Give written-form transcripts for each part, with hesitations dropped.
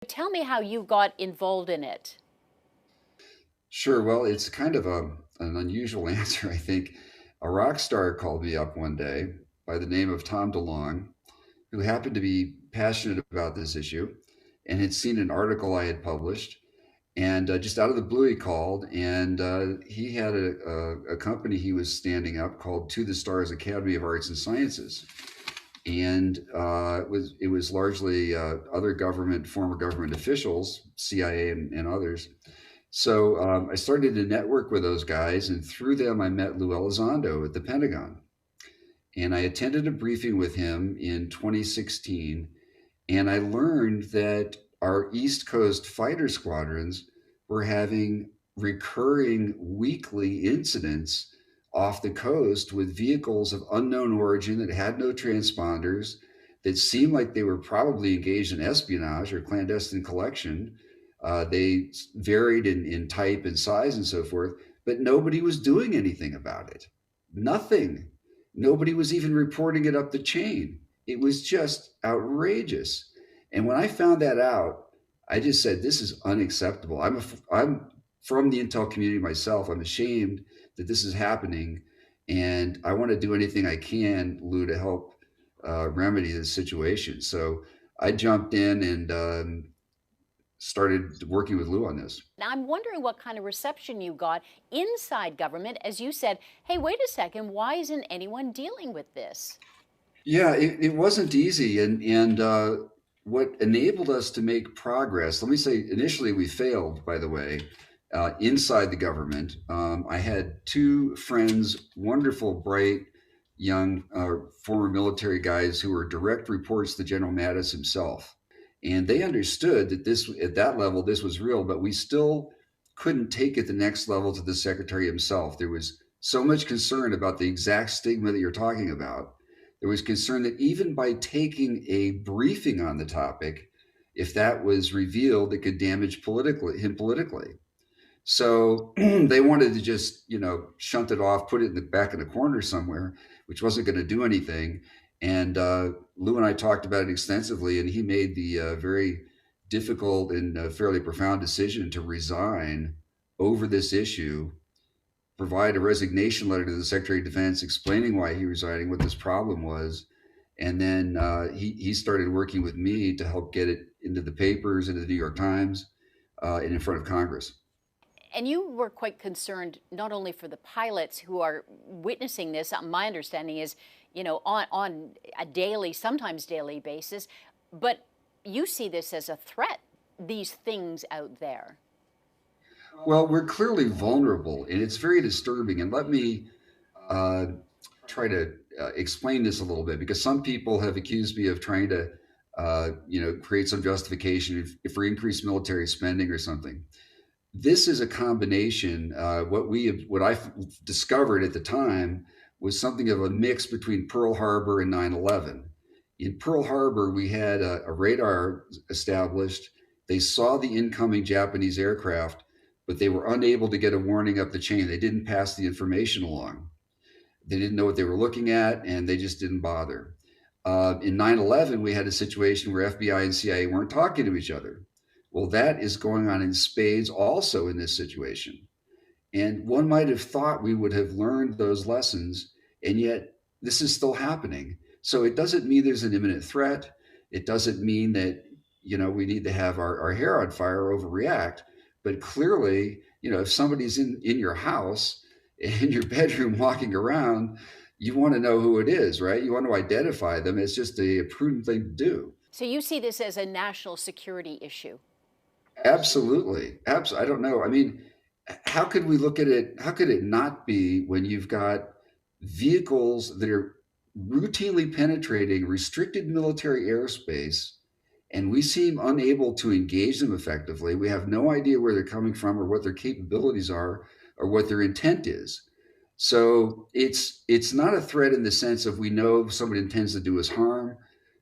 Tell me how you got involved in it. Sure. Well, it's kind of an unusual answer, I think. A rock star called me up one day by the name of Tom DeLong, who happened to be passionate about this issue and had seen an article I had published. And just out of the blue, he called, and he had a company he was standing up called To the Stars Academy of Arts and Sciences. And it was largely other government, former government officials, CIA and others. So I started to network with those guys, and through them, I met Lou Elizondo at the Pentagon. And I attended a briefing with him in 2016, and I learned that our East Coast fighter squadrons were having recurring weekly incidents off the coast with vehicles of unknown origin that had no transponders, that seemed like they were probably engaged in espionage or clandestine collection. They varied in type and size and so forth, but nobody was doing anything about it. Nothing. Nobody was even reporting it up the chain. It was just outrageous. And when I found that out, I just said, "This is unacceptable." I'm from the intel community myself. I'm ashamed that this is happening, and I want to do anything I can, Lou, to help remedy this situation. So I jumped in and started working with Lou on this. Now, I'm wondering what kind of reception you got inside government as you said, hey, wait a second, why isn't anyone dealing with this? Yeah, it wasn't easy, and what enabled us to make progress. Let me say, initially we failed, by the way, inside the government. I had two friends, wonderful, bright, young former military guys who were direct reports to General Mattis himself, and they understood that this at that level this was real, but we still couldn't take it the next level to the secretary himself. There was so much concern about the exact stigma that you're talking about. There was concern that even by taking a briefing on the topic, if that was revealed, it could damage him politically. So they wanted to just, shunt it off, put it in the back in the corner somewhere, which wasn't going to do anything. And Lou and I talked about it extensively, and he made the very difficult and fairly profound decision to resign over this issue, provide a resignation letter to the Secretary of Defense explaining why he was resigning, what this problem was, and then he started working with me to help get it into the papers, into the New York Times, and in front of Congress. And you were quite concerned not only for the pilots who are witnessing this, my understanding is, on a daily, sometimes daily basis, but you see this as a threat, these things out there. Well, we're clearly vulnerable, and it's very disturbing. And let me uh, try to explain this a little bit, because some people have accused me of trying to, create some justification if for increased military spending or something. This is a combination. What I discovered at the time was something of a mix between Pearl Harbor and 9/11. In Pearl Harbor, we had a radar established. They saw the incoming Japanese aircraft, but they were unable to get a warning up the chain. They didn't pass the information along. They didn't know what they were looking at, and they just didn't bother. In 9/11, we had a situation where FBI and CIA weren't talking to each other. Well, that is going on in spades also in this situation. And one might have thought we would have learned those lessons, and yet this is still happening. So it doesn't mean there's an imminent threat. It doesn't mean that, we need to have our hair on fire, overreact. But clearly, if somebody's in your house, in your bedroom, walking around, you want to know who it is, right? You want to identify them. It's just a prudent thing to do. So you see this as a national security issue. Absolutely. Absolutely. I don't know. I mean, how could we look at it? How could it not be when you've got vehicles that are routinely penetrating restricted military airspace, and we seem unable to engage them effectively? We have no idea where they're coming from or what their capabilities are or what their intent is. So it's not a threat in the sense of we know somebody intends to do us harm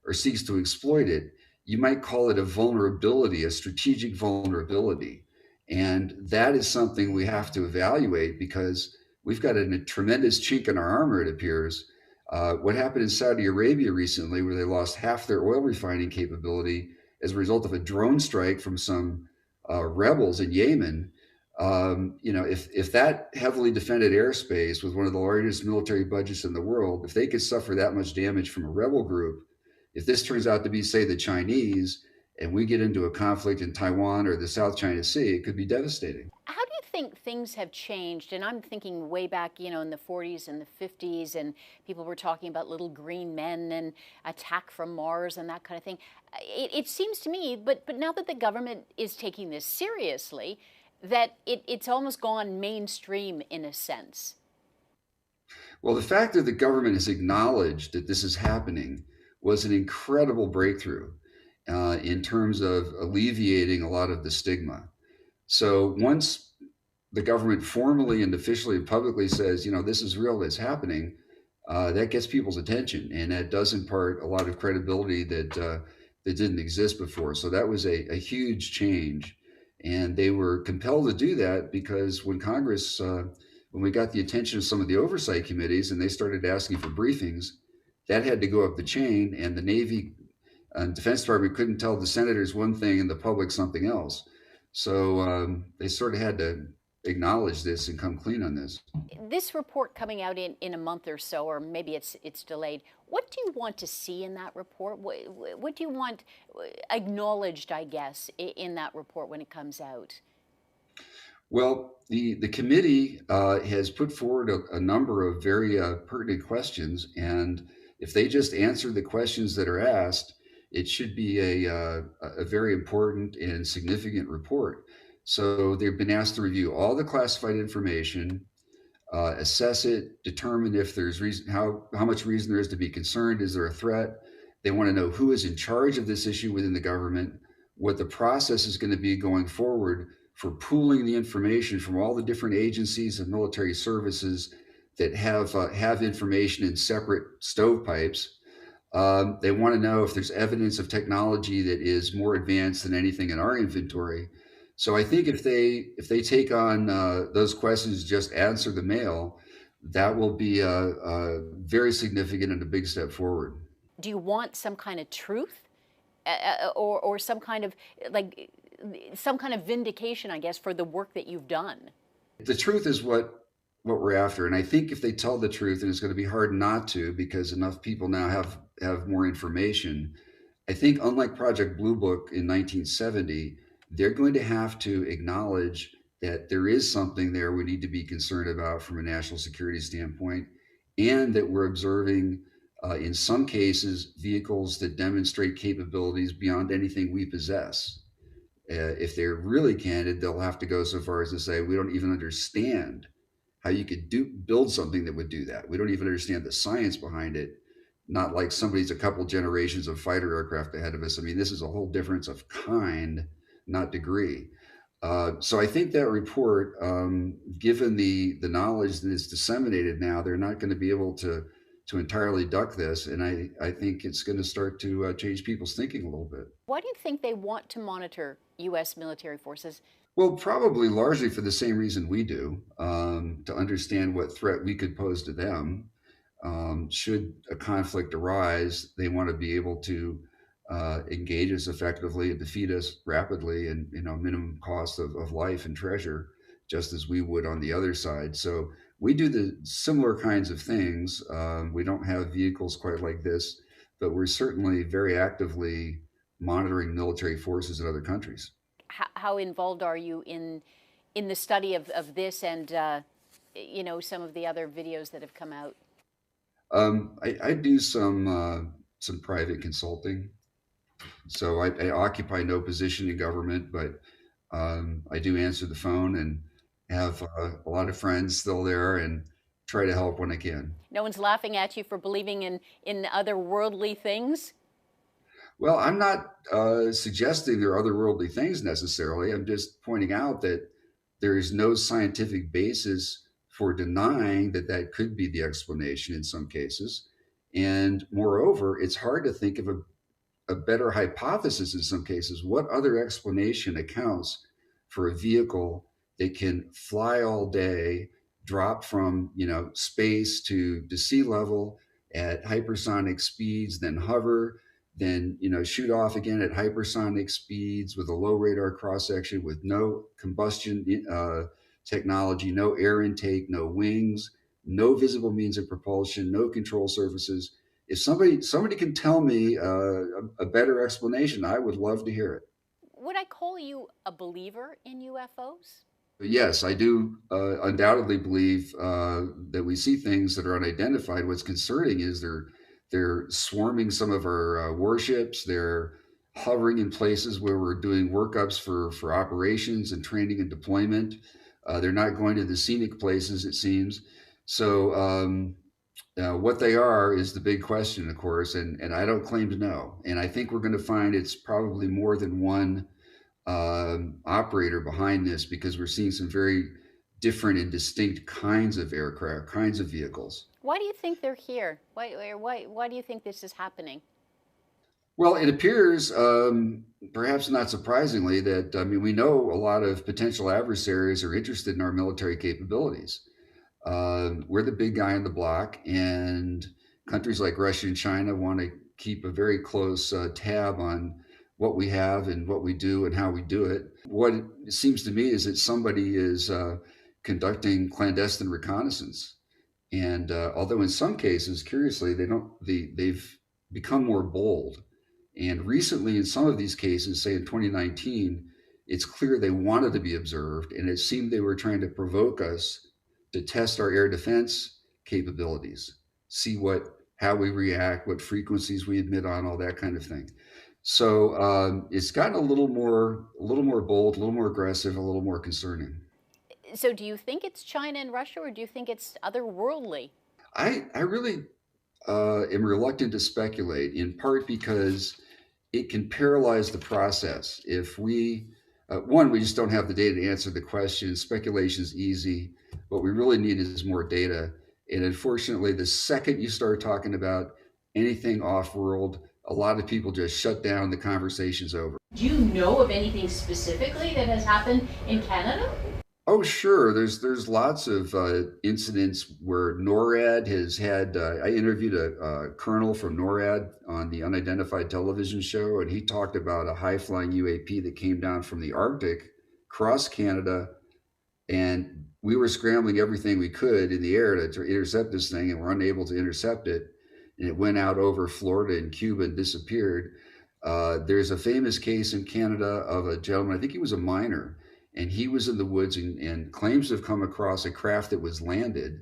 or seeks to exploit it. You might call it a vulnerability, a strategic vulnerability. And that is something we have to evaluate, because we've got a tremendous chink in our armor, it appears. What happened in Saudi Arabia recently, where they lost half their oil refining capability as a result of a drone strike from some rebels in Yemen. If that heavily defended airspace with one of the largest military budgets in the world, if they could suffer that much damage from a rebel group, if this turns out to be, say, the Chinese, and we get into a conflict in Taiwan or the South China Sea, it could be devastating. How do you think things have changed? And I'm thinking way back, in the 40s and the 50s, and people were talking about little green men and attack from Mars and that kind of thing. It seems to me, but now that the government is taking this seriously, that it's almost gone mainstream in a sense. Well, the fact that the government has acknowledged that this is happening was an incredible breakthrough in terms of alleviating a lot of the stigma. So once the government formally and officially and publicly says, this is real, that's happening, that gets people's attention, and that does impart a lot of credibility that didn't exist before. So that was a huge change, and they were compelled to do that because when Congress, when we got the attention of some of the oversight committees and they started asking for briefings, that had to go up the chain, and the Navy and Defense Department couldn't tell the senators one thing and the public something else. So they sort of had to acknowledge this and come clean on this. This report coming out in a month or so, or maybe it's delayed. What do you want to see in that report? What do you want acknowledged, I guess, in that report when it comes out? Well, the committee has put forward a number of very pertinent questions, and if they just answer the questions that are asked, it should be a very important and significant report. So they've been asked to review all the classified information, assess it, determine if there's reason, how much reason there is to be concerned. Is there a threat? They want to know who is in charge of this issue within the government, what the process is going to be going forward for pooling the information from all the different agencies and military services that have information in separate stovepipes. They want to know if there's evidence of technology that is more advanced than anything in our inventory. So I think if they take on those questions, just answer the mail, that will be very significant and a big step forward. Do you want some kind of truth, or some kind of some kind of vindication, I guess, for the work that you've done? The truth is what we're after, and I think if they tell the truth, and it's going to be hard not to, because enough people now have more information. I think unlike Project Blue Book in 1970, they're going to have to acknowledge that there is something there we need to be concerned about from a national security standpoint, and that we're observing, in some cases, vehicles that demonstrate capabilities beyond anything we possess. If they're really candid, they'll have to go so far as to say, we don't even understand how you could build something that would do that. We don't even understand the science behind it. Not like somebody's a couple generations of fighter aircraft ahead of us. I mean, this is a whole difference of kind, not degree. So I think that report, given the knowledge that is disseminated now, they're not going to be able to entirely duck this. And I think it's going to start to change people's thinking a little bit. Why do you think they want to monitor U.S. military forces? Well, probably largely for the same reason we do, to understand what threat we could pose to them. Should a conflict arise, they want to be able to engage us effectively and defeat us rapidly and minimum cost of life and treasure, just as we would on the other side. So we do the similar kinds of things. We don't have vehicles quite like this, but we're certainly very actively monitoring military forces in other countries. How involved are you in the study of this and some of the other videos that have come out? I do some private consulting. So I occupy no position in government, but I do answer the phone and have a lot of friends still there and try to help when I can. No one's laughing at you for believing in other worldly things? Well, I'm not suggesting there are otherworldly things necessarily. I'm just pointing out that there is no scientific basis for denying that that could be the explanation in some cases. And moreover, it's hard to think of a better hypothesis in some cases. What other explanation accounts for a vehicle that can fly all day, drop from space to sea level at hypersonic speeds, then hover, then shoot off again at hypersonic speeds with a low radar cross section, with no combustion technology, no air intake, no wings, no visible means of propulsion, no control surfaces. If somebody can tell me a better explanation, I would love to hear it. Would I call you a believer in UFOs? But yes, I do undoubtedly believe that we see things that are unidentified. What's concerning is they're swarming some of our warships. They're hovering in places where we're doing workups for operations and training and deployment. They're not going to the scenic places, it seems. So what they are is the big question, of course, and I don't claim to know. And I think we're going to find it's probably more than one operator behind this, because we're seeing some very different and distinct kinds of aircraft, kinds of vehicles. Why do you think they're here? Why do you think this is happening? Well, it appears, perhaps not surprisingly, that we know a lot of potential adversaries are interested in our military capabilities. We're the big guy on the block, and countries like Russia and China want to keep a very close tab on what we have and what we do and how we do it. What it seems to me is that somebody is conducting clandestine reconnaissance, and although in some cases, curiously, they've become more bold. And recently, in some of these cases, say in 2019, it's clear they wanted to be observed, and it seemed they were trying to provoke us to test our air defense capabilities, see how we react, what frequencies we emit on, all that kind of thing. So it's gotten a little more bold, a little more aggressive, a little more concerning. So do you think it's China and Russia, or do you think it's otherworldly? I really am reluctant to speculate, in part because it can paralyze the process. If we just don't have the data to answer the question. Speculation is easy. What we really need is more data. And unfortunately, the second you start talking about anything off world, a lot of people just shut down. The conversation's over. Do you know of anything specifically that has happened in Canada? Oh, sure. There's lots of incidents where NORAD has had. I interviewed a colonel from NORAD on the Unidentified television show, and he talked about a high flying UAP that came down from the Arctic, crossed Canada, and we were scrambling everything we could in the air to intercept this thing, and we're unable to intercept it. And it went out over Florida and Cuba and disappeared. There's a famous case in Canada of a gentleman, I think he was a miner, and he was in the woods and claims to have come across a craft that was landed,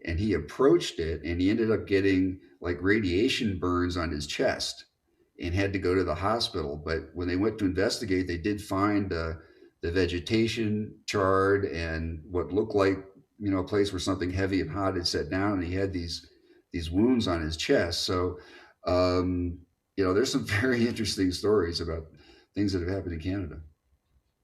and he approached it, and he ended up getting like radiation burns on his chest and had to go to the hospital. But when they went to investigate, they did find the vegetation charred and what looked like a place where something heavy and hot had set down, and he had these wounds on his chest. So there's some very interesting stories about things that have happened in Canada.